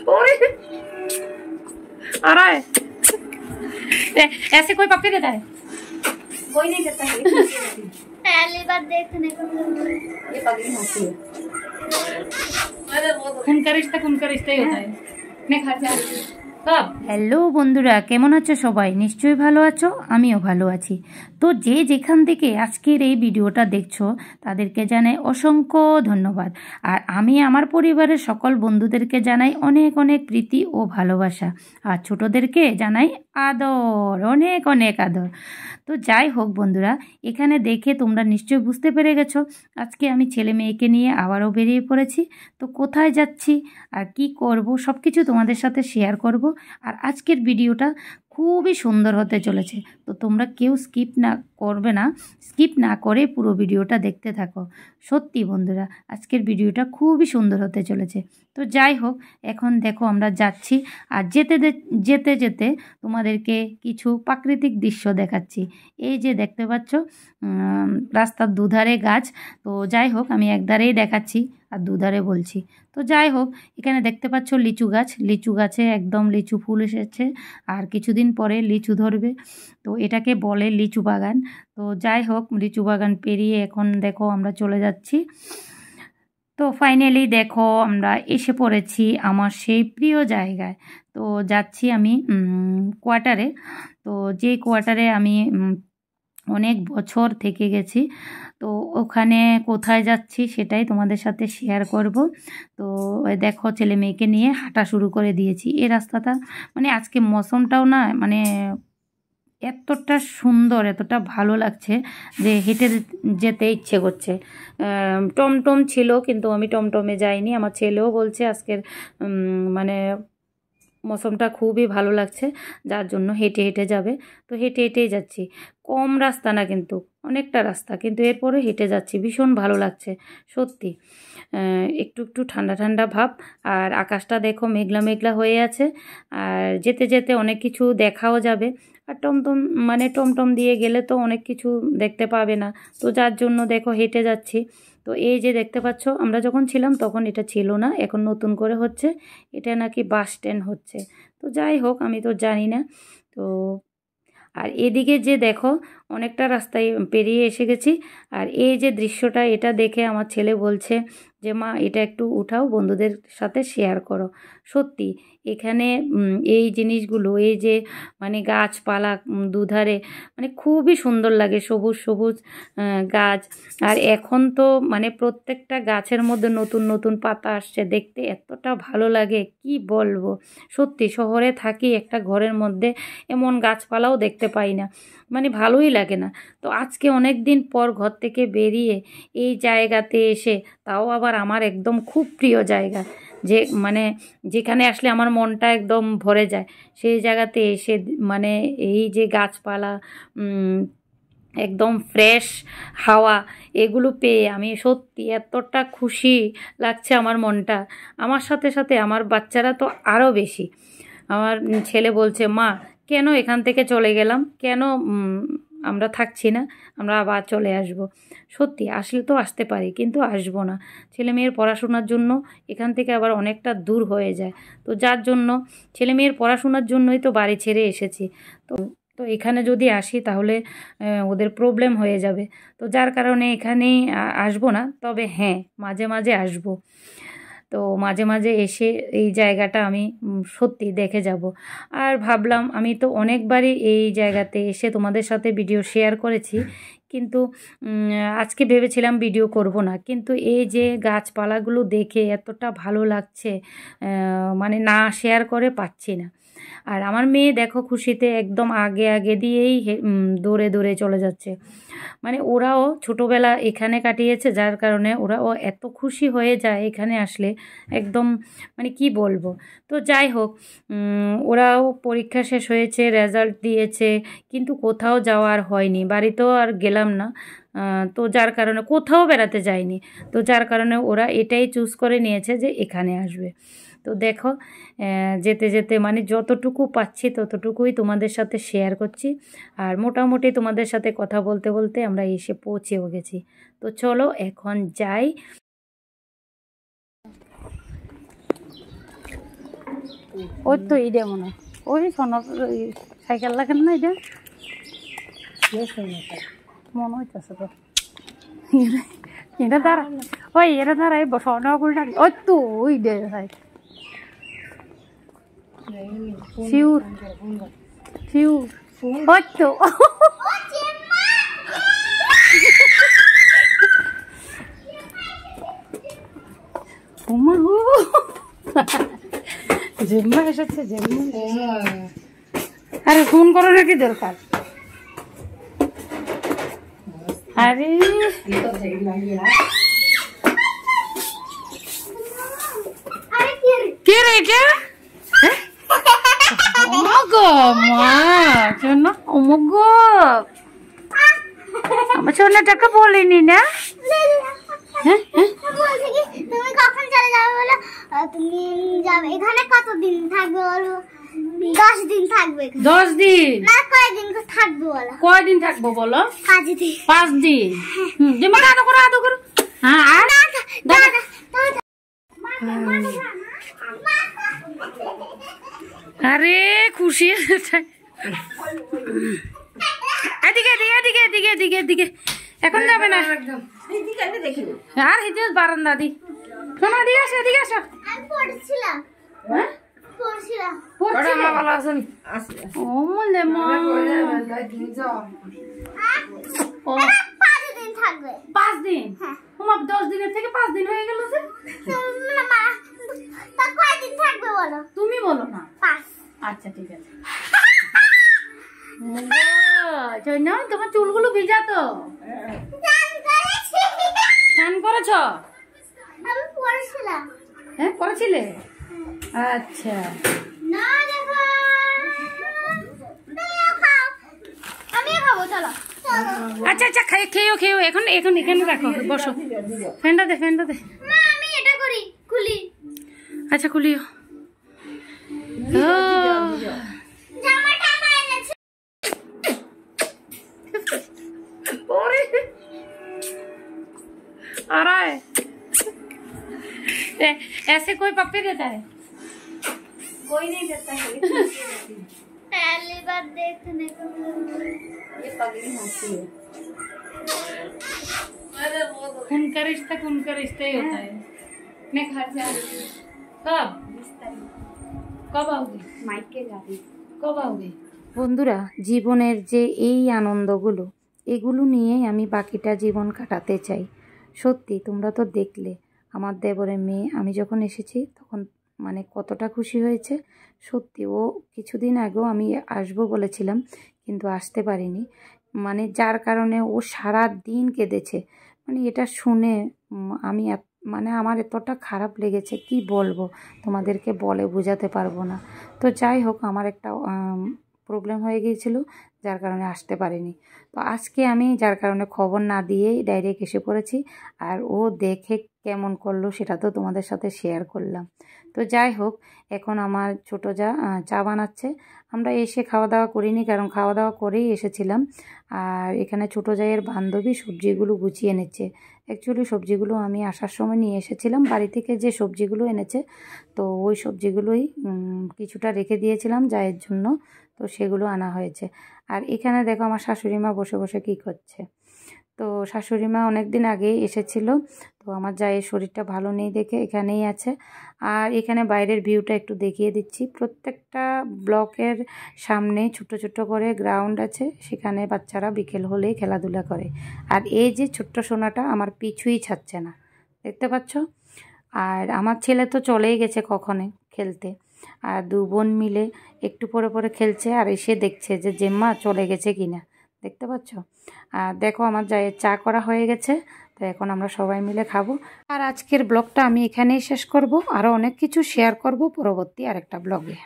आ रहा है ऐसे कोई पप्पी देता है? कोई नहीं देता है। पहली बार देखने को ये पगड़ी होती है। खून का रिश्ता ही होता है। मैं खा जाऊंगी। হ্যালো বন্ধুরা, কেমন আছো সবাই? নিশ্চয়ই ভালো আছো, আমিও ভালো আছি। তো যে যেখান থেকে আজকের এই ভিডিওটা দেখছো তাদেরকে জানাই অসংখ্য ধন্যবাদ। আর আমি আমার পরিবারের সকল বন্ধুদেরকে জানাই অনেক অনেক প্রীতি ও ভালোবাসা। আর ছোটদেরকে জানাই আদর, অনেক অনেক আদর। তো যাই হোক বন্ধুরা, এখানে দেখে তোমরা নিশ্চয়ই বুঝতে পেরে গেছো আজকে আমি ছেলে মেয়েকে নিয়ে আবারও বেরিয়ে পড়েছি। তো কোথায় যাচ্ছি আর কি করব সব কিছু তোমাদের সাথে শেয়ার করব। আর আজকের ভিডিওটা খুবই সুন্দর হতে চলেছে, তো তোমরা কেউ স্কিপ না করে পুরো ভিডিওটা দেখতে থাকো। সত্যি বন্ধুরা, আজকের ভিডিওটা খুবই সুন্দর হতে চলেছে। তো যাই হোক, এখন দেখো আমরা যাচ্ছি, আর যেতে যেতে তোমাদেরকে কিছু প্রাকৃতিক দৃশ্য দেখাচ্ছি। এই যে দেখতে পাচ্ছ রাস্তার দুধারে গাছ। তো যাই হোক, আমি একধারেই দেখাচ্ছি আর দুধারে বলছি। তো যাই হোক, এখানে দেখতে পাচ্ছ লিচু গাছে একদম লিচু ফুল এসেছে, আর কিছুদিন পরে লিচু ধরবে। তো এটাকে বলে লিচু বাগান। তো যাই হোক, লিচু বাগান পেরিয়ে এখন দেখো আমরা চলে যাচ্ছি। তো ফাইনালি দেখো আমরা এসে পড়েছি আমার সেই প্রিয় জায়গায়। তো যাচ্ছি আমি কোয়ার্টারে। তো যে কোয়ার্টারে আমি অনেক বছর থেকে গেছি, তো ওখানে কোথায় যাচ্ছি সেটাই তোমাদের সাথে শেয়ার করব। তো দেখো ছেলে মেয়েকে নিয়ে হাঁটা শুরু করে দিয়েছি। এই রাস্তাটা মানে আজকে মৌসুমটাও না মানে এতটা সুন্দর, এতটা ভালো লাগছে যে হেঁটে যেতে ইচ্ছে করছে। টমটম ছিল কিন্তু আমি টমটমে যাইনি। আমার ছেলেও বলছে আজকের মানে মৌসুমটা খুবই ভালো লাগছে, যার জন্য হেঁটে হেঁটে যাবে। তো হেঁটে হেঁটেই যাচ্ছি। কম রাস্তা না কিন্তু অনেকটা রাস্তা, কিন্তু এরপরে হেঁটে যাচ্ছি। ভীষণ ভালো লাগছে সত্যি। একটু একটু ঠান্ডা ঠান্ডা ভাব, আর আকাশটা দেখো মেঘলা মেঘলা হয়ে আছে। আর যেতে যেতে অনেক কিছু দেখাও যাবে। আর টমটম দিয়ে গেলে তো অনেক কিছু দেখতে পাবে না, তো যার জন্য দেখো হেঁটে যাচ্ছি। তো এই যে দেখতে পাচ্ছ, আমরা যখন ছিলাম তখন এটা ছিল না, এখন নতুন করে হচ্ছে। এটা নাকি বাস স্ট্যান্ড হচ্ছে। তো যাই হোক, আমি তো জানি না। তো আর এদিকে যে দেখো অনেকটা রাস্তায় পেরিয়ে এসে গেছি। আর এই যে দৃশ্যটা, এটা দেখে আমার ছেলে বলছে যে মা এটা একটু উঠাও, বন্ধুদের সাথে শেয়ার করো। সত্যি এখানে এই জিনিসগুলো, এই যে মানে গাছপালা দুধারে মানে খুবই সুন্দর লাগে, সবুজ সবুজ গাছ। আর এখন তো মানে প্রত্যেকটা গাছের মধ্যে নতুন নতুন পাতা আসছে, দেখতে এতটা ভালো লাগে কি বলবো। সত্যি শহরে থাকি, একটা ঘরের মধ্যে এমন গাছপালাও দেখতে পাই না, মানে ভালোই লাগে না। তো আজকে অনেক দিন পর ঘর থেকে বেরিয়ে এই জায়গাতে এসে, তাও আবার আমার একদম খুব প্রিয় জায়গা, যে মানে যেখানে আসলে আমার মনটা একদম ভরে যায়, সেই জায়গাতে এসে মানে এই যে গাছপালা একদম ফ্রেশ হাওয়া এগুলো পেয়ে আমি সত্যি এতটা খুশি লাগছে আমার মনটা। আমার সাথে সাথে আমার বাচ্চারা তো আরও বেশি। আমার ছেলে বলছে মা কেন এখান থেকে চলে গেলাম, কেন আমরা থাকছি না, আমরা আবার চলে আসব। সত্যি আসলে তো আসতে পারি, কিন্তু আসবো না। ছেলে মেয়ের পড়াশোনার জন্য এখান থেকে আবার অনেকটা দূর হয়ে যায়। তো যার জন্য ছেলে মেয়ের পড়াশোনার জন্যই তো বাড়ি ছেড়ে এসেছি। তো এখানে যদি আসি তাহলে ওদের প্রবলেম হয়ে যাবে। তো যার কারণে এখানেই আসবো না, তবে হ্যাঁ মাঝে মাঝে আসবো। তো মাঝে মাঝে এসে এই জায়গাটা আমি সত্যি দেখে যাব। আর ভাবলাম, আমি তো অনেকবারই এই জায়গাতে এসে তোমাদের সাথে ভিডিও শেয়ার করেছি, কিন্তু আজকে ভেবেছিলাম ভিডিও করব না, কিন্তু এই যে গাছপালাগুলো দেখে এতটা ভালো লাগছে, মানে না শেয়ার করে পাচ্ছি না। আর আমার মেয়ে দেখো খুশিতে একদম আগে আগে দিয়েই দৌড়ে দৌড়ে চলে যাচ্ছে। মানে ওরাও ছোটোবেলা এখানে কাটিয়েছে, যার কারণে ওরাও এত খুশি হয়ে যায় এখানে আসলে, একদম মানে কি বলবো। তো যাই হোক, ওরাও পরীক্ষা শেষ হয়েছে, রেজাল্ট দিয়েছে, কিন্তু কোথাও যাওয়ার হয়নি, বাড়িতেও আর গেলাম না। তো যার কারণে কোথাও বেড়াতে যায়নি। তো যার কারণে ওরা এটাই চুজ করে নিয়েছে যে এখানে আসবে। তো দেখো যেতে যেতে মানে যতটুকু পাচ্ছি ততটুকুই তোমাদের সাথে শেয়ার করছি। আর মোটামুটি তোমাদের সাথে কথা বলতে বলতে আমরা এসে পৌঁছেও গেছি। তো চলো এখন যাই। ওই তো এইটা মনে হয় ওই সোনার সাইকেল লাগেন না এটা মনে হইতেছে তো এটা দ্বারা ওই এটা দ্বারা স্বর্ণ করে ওই তো ওই দে শিউর শিউর ওই তো জেম্মা এসেছে জেম্মা আরে ফোন করার কি দরকার আরে কে রে কে আমার সোনাটাকে বলিনি না তুমি কখন চলে যাবে বলো তুমি যাবে এখানে কতদিন থাকবে বলো 10 দিন থাকবে 10 দিন না কয়দিন থাকবে বলো কয়দিন থাকবো বলো 5 দিন 5 দিন যেমন আদো করো হ্যাঁ আর আরে খুশি এদিকে এদিকে এদিকে এদিকে এদিকে এখন যাবে না আর হিতে বারান্দা দি শোনো এদিকে আসো এদিকে আসো আমি পড়ছিলাম হ্যাঁ পড়ছিলাম পড়ছিলাম ভালো আছেন ও মলে মা ও 5 দিন থাকবে 5 দিন তোমার 10 দিনের থেকে 5 দিন হয়ে গেল যে তা কয়দিন থাকবে বলো তুমি বলো না 5 আচ্ছা ঠিক আছে না তোমার চুলগুলো ভিজা তো স্নান করেছ আমি পড়ছিলাম হ্যাঁ করেছিলে আচ্ছা না দেখো আমিও খাবো চলো আচ্ছা আচ্ছা খেয়েও এখন এখানে রাখো বসো ফ্যানটা দে মা আমি এটা করি খুলি আচ্ছা খুলিও জামাটা আমার এনেছে ऐसे कोई पप्पी देता है कोई नहीं देता है पहली बार देखने को ये पगड़ी हंसी है उनका रिश्ता ही होता है मैं घर जा रही हूँ कब आओगी माइके जा रही কবে হবে বন্ধুরা জীবনের যে এই আনন্দগুলো এগুলো নিয়েই আমি বাকিটা জীবন কাটাতে চাই সত্যি তোমরা তো দেখলে আমার দেবরের মেয়ে আমি যখন এসেছি তখন মানে কতটা খুশি হয়েছে সত্যি ও কিছুদিন আগেও আমি আসবো বলেছিলাম কিন্তু আসতে পারিনি মানে যার কারণে ও সারা দিন কেঁদেছে মানে এটা শুনে আমি মানে আমার এতটা খারাপ লেগেছে কি বলবো তোমাদেরকে বলে বোঝাতে পারবো না তো যাই হোক আমার একটা প্রবলেম হয়ে গিয়েছিল যার কারণে আসতে পারিনি তো আজকে আমি যার কারণে খবর না দিয়েই ডাইরেক্ট এসে পড়েছি আর ও দেখে কেমন করলো সেটা তো তোমাদের সাথে শেয়ার করলাম তো যাই হোক এখন আমার ছোটো যা চা বানাচ্ছে আমরা এসে খাওয়া দাওয়া করিনি কারণ খাওয়া দাওয়া করেই এসেছিলাম আর এখানে ছোটো জায়ের বান্ধবী সবজিগুলো গুছিয়ে এনেছে অ্যাকচুয়ালি সবজিগুলো আমি আসার সময় নিয়ে এসেছিলাম বাড়ি থেকে যে সবজিগুলো এনেছে তো ওই সবজিগুলোই কিছুটা রেখে দিয়েছিলাম জায়ের জন্য তো সেগুলো আনা হয়েছে আর এখানে দেখো আমার শাশুড়ি মা বসে বসে কী করছে তো শাশুড়ি মা অনেক দিন আগেই এসেছিল তো আমার জায়ের শরীরটা ভালো নেই দেখে এখানেই আছে আর এখানে বাইরের ভিউটা একটু দেখিয়ে দিচ্ছি প্রত্যেকটা ব্লকের সামনে ছোট ছোট করে গ্রাউন্ড আছে সেখানে বাচ্চারা বিকেল হলেই খেলাধুলা করে আর এই যে ছোট্ট সোনাটা আমার পিছুই ছাড়ছে না দেখতে পাচ্ছ আর আমার ছেলে তো চলেই গেছে কখনো খেলতে আর দু বোন মিলে একটু পরে পরে খেলছে আর এসে দেখছে যে জেম্মা চলে গেছে কিনা দেখতে পাচ্ছ আর দেখো আমার জায়ের চা করা হয়ে গেছে তো এখন আমরা সবাই মিলে খাবো আর আজকের ব্লগটা আমি এখানেই শেষ করব আরও অনেক কিছু শেয়ার করব পরবর্তী আরেকটা ব্লগে।